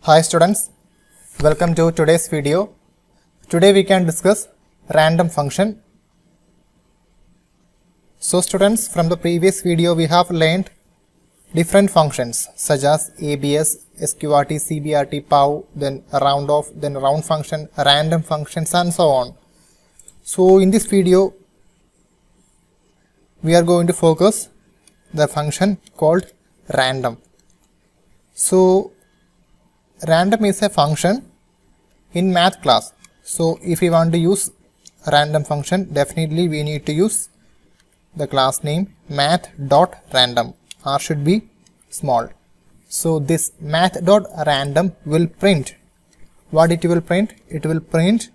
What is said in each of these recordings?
Hi students, welcome to today's video. Today we can discuss random function. So students, from the previous video we have learned different functions such as ABS, SQRT, CBRT, POW, then round off, then round function, random functions and so on. So in this video we are going to focus the function called random. So random is a function in math class. So if we want to use random function, definitely we need to use the class name math.random. R should be small. So this math.random will print. What it will print? It will print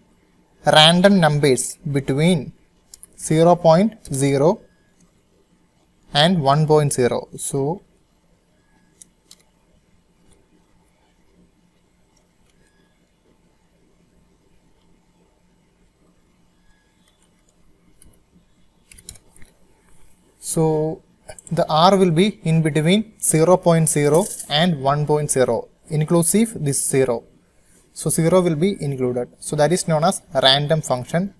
random numbers between 0.0 and 1.0. So the R will be in between 0.0 and 1.0, inclusive this 0. So 0 will be included. So that is known as random function.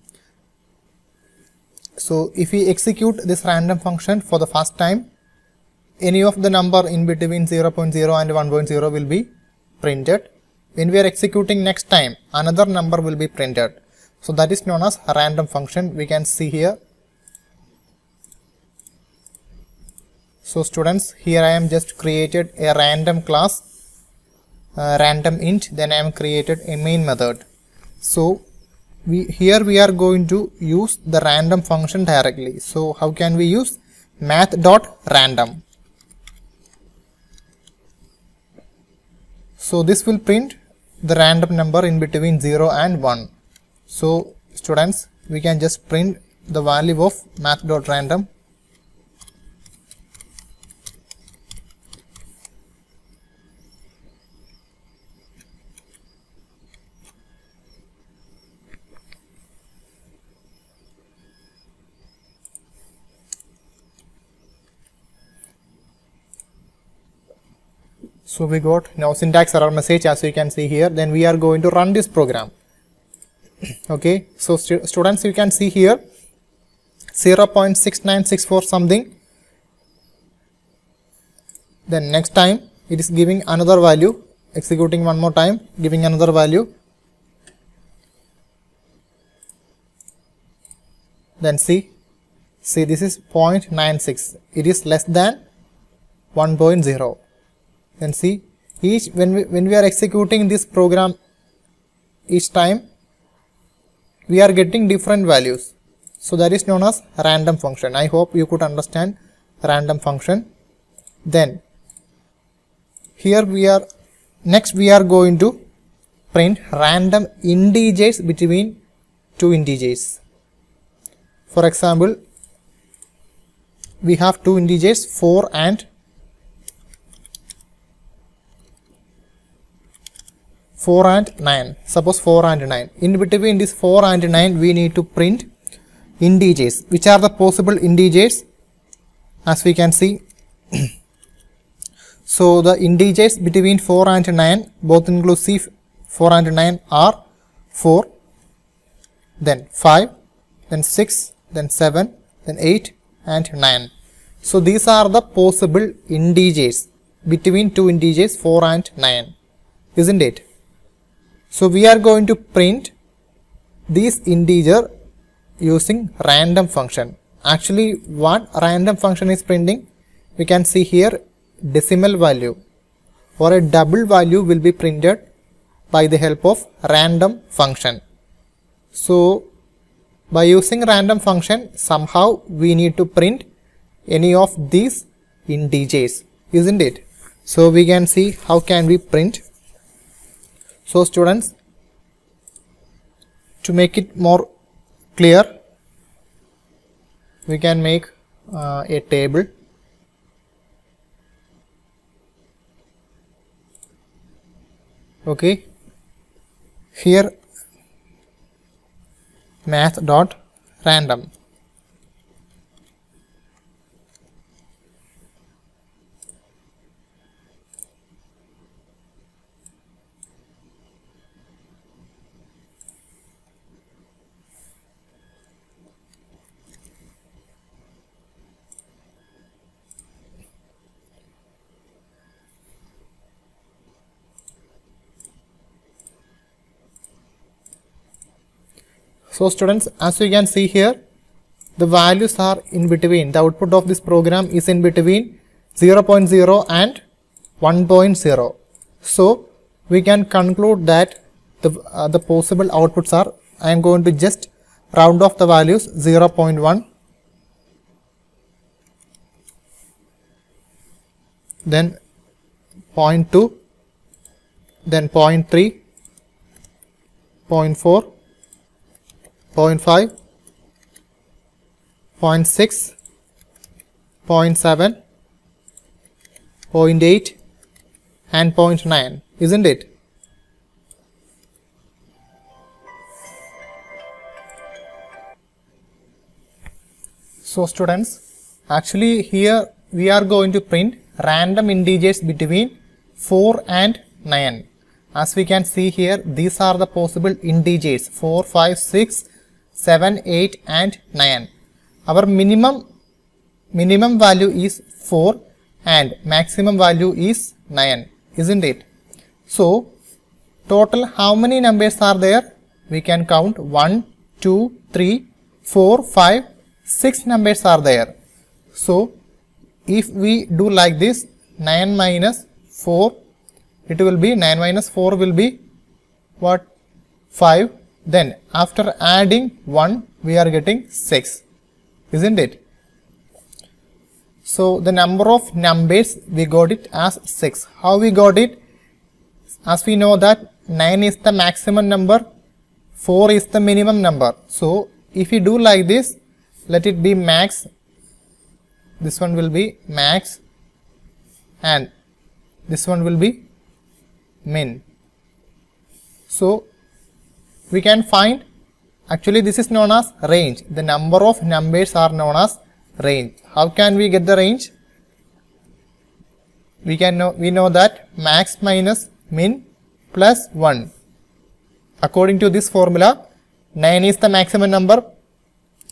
So if we execute this random function for the first time, any of the number in between 0.0 and 1.0 will be printed. When we are executing next time, another number will be printed. So that is known as random function. We can see here. So students, here I am just created a random class, random int, then I am created a main method. So here we are going to use the random function directly. So how can we use math.random? So this will print the random number in between 0 and 1. So students, we can just print the value of math.random. So we got now syntax error message, as you can see here. Then we are going to run this program. Okay, so students, you can see here 0.6964 something. Then next time it is giving another value, executing one more time, giving another value. Then see this is 0.96. It is less than 1.0. Then see, when we are executing this program, each time we are getting different values. So that is known as random function. I hope you could understand random function. Then here we are going to print random integers between two integers. For example, we have two integers 4 and 9. Suppose 4 and 9. In between this 4 and 9, we need to print integers. Which are the possible integers? As we can see. So the integers between 4 and 9, both inclusive 4 and 9, are 4, then 5, then 6, then 7, then 8 and 9. So these are the possible integers between two integers 4 and 9. Isn't it? So we are going to print this integer using random function. Actually, what random function is printing? We can see here decimal value or a double value will be printed by the help of random function. So by using random function, somehow we need to print any of these integers, isn't it? So we can see how can we print. So students, to make it more clear, we can make a table. Okay, here math.random. So students, as you can see here, the values are in between. The output of this program is in between 0.0 and 1.0. So we can conclude that the possible outputs are, I am going to just round off the values, 0.1, then 0.2, then 0.3, 0.4, 0.5, 0.6, 0.7, 0.8 and 0.9, isn't it? So students, actually here we are going to print random integers between 4 and 9. As we can see here, these are the possible integers 4, 5, 6, 7, 8 and 9. Our minimum value is 4 and maximum value is 9, isn't it? So total how many numbers are there? We can count 1, 2, 3, 4, 5, 6 numbers are there. So if we do like this, 9 minus 4, it will be 9 minus 4 will be what? 5. Then after adding 1 we are getting 6, isn't it? So the number of numbers we got it as 6. How we got it? As we know that 9 is the maximum number, 4 is the minimum number. So if we do like this, let it be max, this one will be max and this one will be min. So we can find, actually this is known as range. The number of numbers are known as range. How can we get the range? We know that max minus min plus 1. According to this formula, 9 is the maximum number,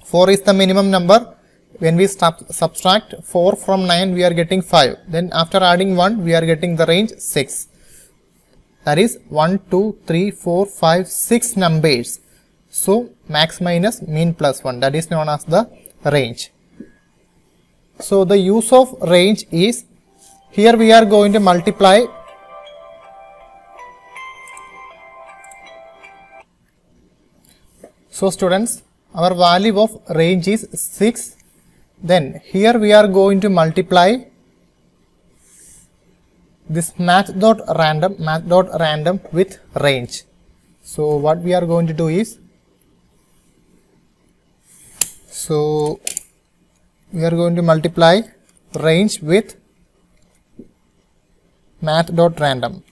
4 is the minimum number. When we subtract 4 from 9, we are getting 5. Then after adding 1, we are getting the range 6. That is 1, 2, 3, 4, 5, 6 numbers. So max minus min plus 1, that is known as the range. So the use of range is, here we are going to multiply so students, our value of range is 6. Then here we are going to multiply this math.random with range. So what we are going to do is, so we are going to multiply range with math.random.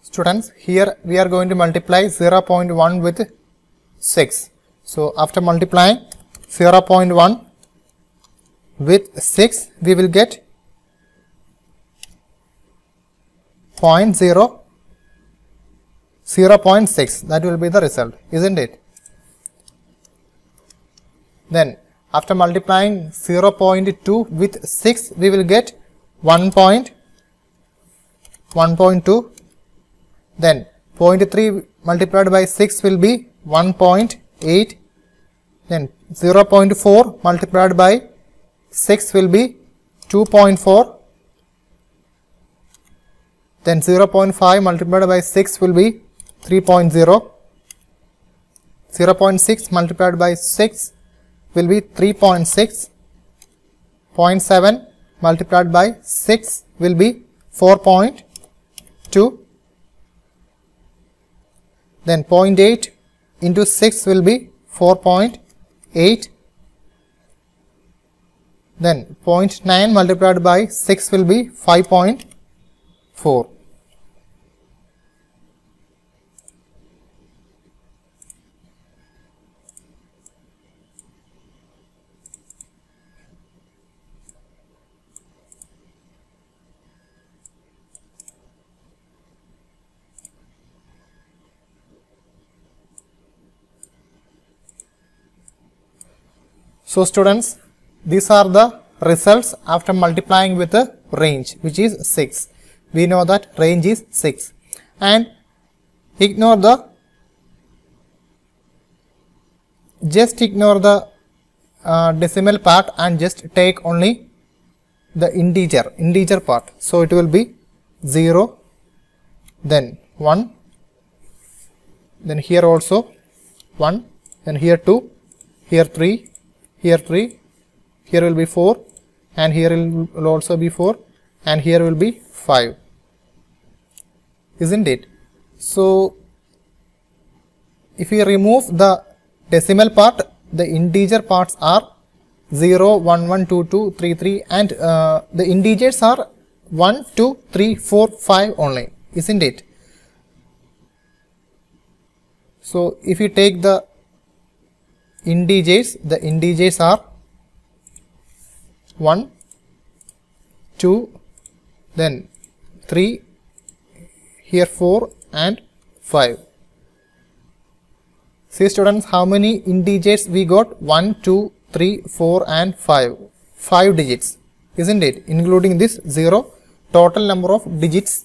Students, here we are going to multiply 0.1 with 6. So after multiplying 0.1 with 6, we will get 0.6. That will be the result, isn't it? Then after multiplying 0.2 with 6, we will get 1.2. Then 0.3 multiplied by 6 will be 1.8. Then 0.4 multiplied by 6 will be 2.4. Then 0.5 multiplied by 6 will be 3.0. 0.6 multiplied by 6 will be 3.6. 0.7 multiplied by 6 will be 4.2. Then 0.8 into 6 will be 4.8. Then 0.9 multiplied by 6 will be 5.4. So students, these are the results after multiplying with the range, which is 6. We know that range is 6. And ignore the decimal part and just take only the integer part. So it will be 0, then 1, then here also 1, then here 2, here 3, here 3, here will be 4, and here will also be 4, and here will be 5, isn't it? So if we remove the decimal part, the integer parts are 0, 1, 1, 2, 2, 3, 3, and the integers are 1, 2, 3, 4, 5 only, isn't it? So if you take the integers are 1, 2, then 3, here 4 and 5. See students, how many integers we got? 1, 2, 3, 4 and 5. 5 digits, isn't it? Including this 0, total number of digits,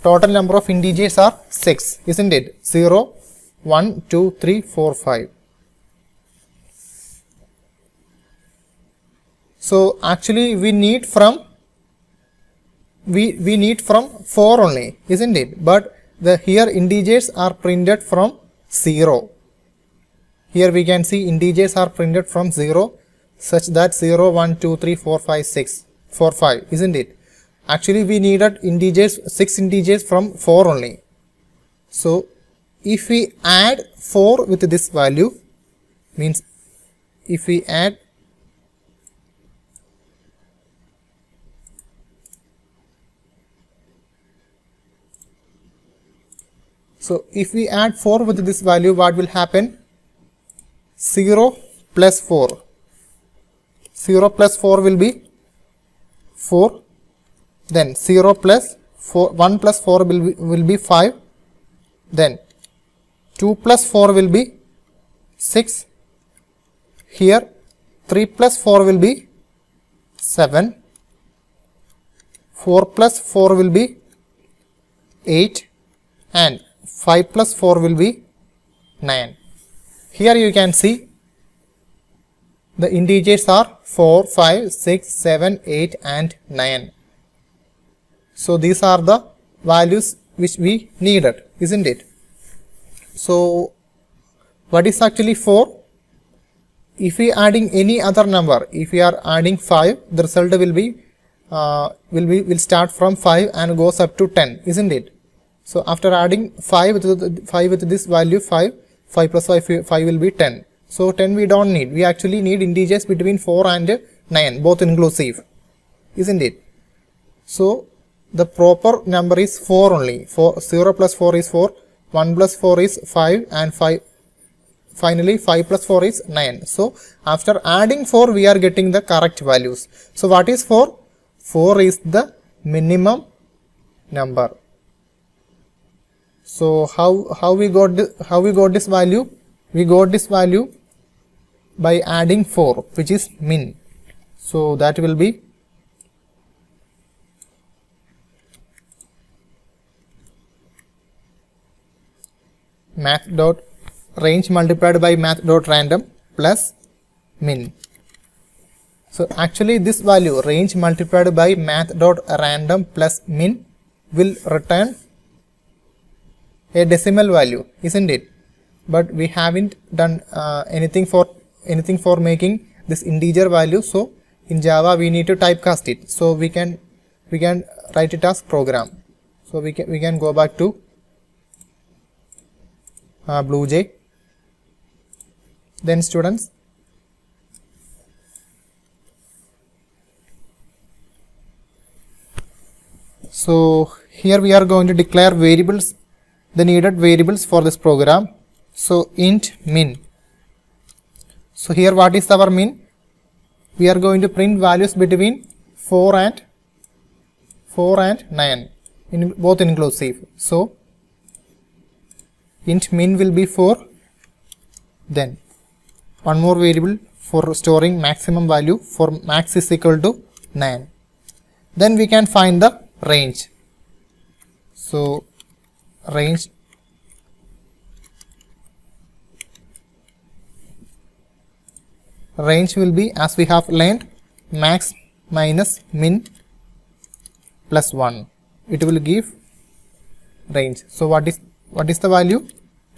total number of integers are 6, isn't it? 0, 1, 2, 3, 4, 5. So actually we need from 4 only, isn't it? But the here integers are printed from 0. Here we can see integers are printed from 0, such that 0, 1, 2, 3, 4, 5, 6, 4, 5, isn't it? Actually we needed integers, 6 integers from 4 only. So if we add 4 with this value, means if we add So if we add 4 with this value, what will happen? 0 plus 4. 0 plus 4 will be 4. Then 0 plus 4, 1 plus 4 will be 5. Then 2 plus 4 will be 6. Here 3 plus 4 will be 7. 4 plus 4 will be 8. And 5 plus 4 will be 9. Here you can see the integers are 4, 5, 6, 7, 8 and 9. So these are the values which we needed, isn't it? So what is actually 4? If we are adding any other number, if we are adding 5, the result will start from 5 and goes up to 10, isn't it? So after adding 5 with this value 5 plus 5 will be 10. So 10 we don't need. We actually need integers between 4 and 9, both inclusive, isn't it? So the proper number is 4 only. 0 plus 4 is 4, 1 plus 4 is 5, and 5. Finally 5 plus 4 is 9. So after adding 4 we are getting the correct values. So what is 4? 4 is the minimum number. So how we got this value? We got this value by adding 4, which is min. So that will be math.range multiplied by math.random plus min. So actually this value range multiplied by math.random plus min will return a decimal value, isn't it? But we haven't done anything for making this integer value. So in Java we need to typecast it. So we can write it as program. So we can go back to BlueJ. Then students, so here we are going to declare variables, the needed variables for this program. So int min. So here what is our min? We are going to print values between 4 and 9, in both inclusive. So int min will be 4. Then one more variable for storing maximum value for max is equal to 9. Then we can find the range. So range will be, as we have learned, max minus min plus 1. It will give range. So what is the value?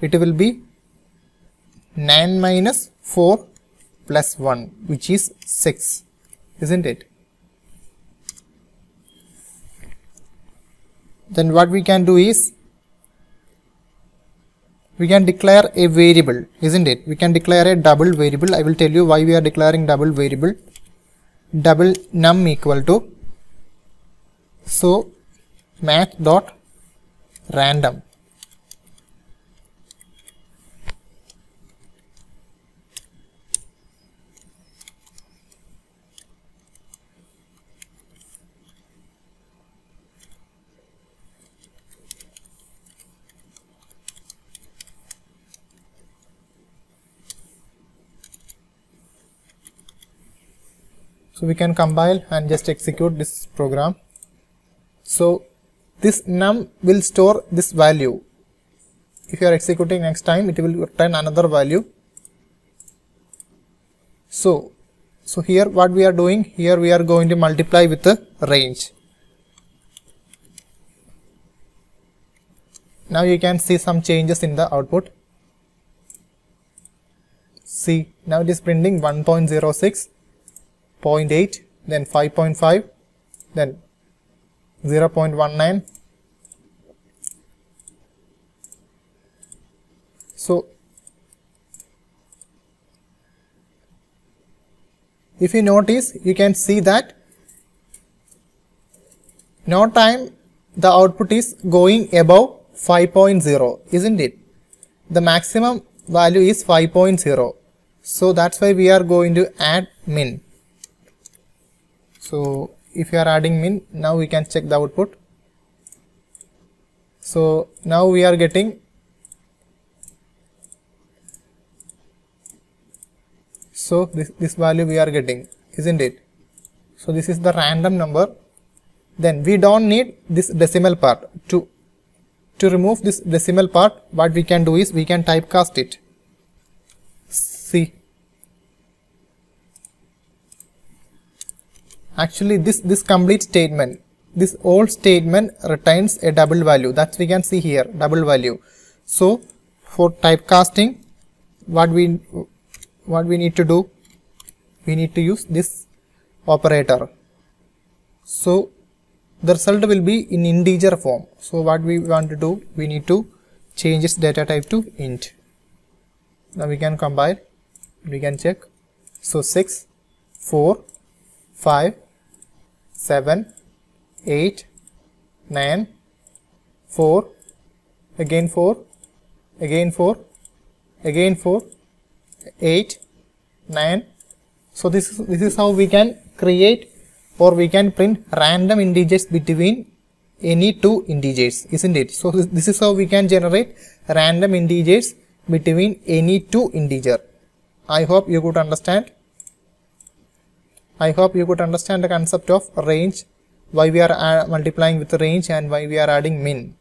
It will be 9 minus 4 plus 1, which is 6, isn't it? Then what we can do is, we can declare a variable, isn't it? We can declare a double variable. I will tell you why we are declaring double variable. Double num equal to, so math dot random. So we can compile and just execute this program. So this num will store this value. If you are executing next time, it will return another value. So here what we are doing, here we are going to multiply with the range. Now you can see some changes in the output. See, now it is printing 1.06, 0.8, then 5.5, then 0.19. So if you notice, you can see that no time the output is going above 5.0, isn't it? The maximum value is 5.0. So that's why we are going to add min. So if you are adding min, now we can check the output. So now we are getting, so this value we are getting, isn't it? So this is the random number. Then we don't need this decimal part. To remove this decimal part, what we can do is we can typecast it. See, actually this complete statement, this whole statement returns a double value. That we can see here, double value. So for typecasting, what we need to do, we need to use this operator. So the result will be in integer form. So what we want to do, we need to change its data type to int. Now we can compile, we can check. So 6, 4, 5, 7, 8, 9, 4, again 4, again 4, again 4, 8, 9. So this is how we can create, or we can print random integers between any two integers, isn't it? So this is how we can generate random integers between any two integer. I hope you could understand. I hope you could understand the concept of range, why we are multiplying with range and why we are adding min.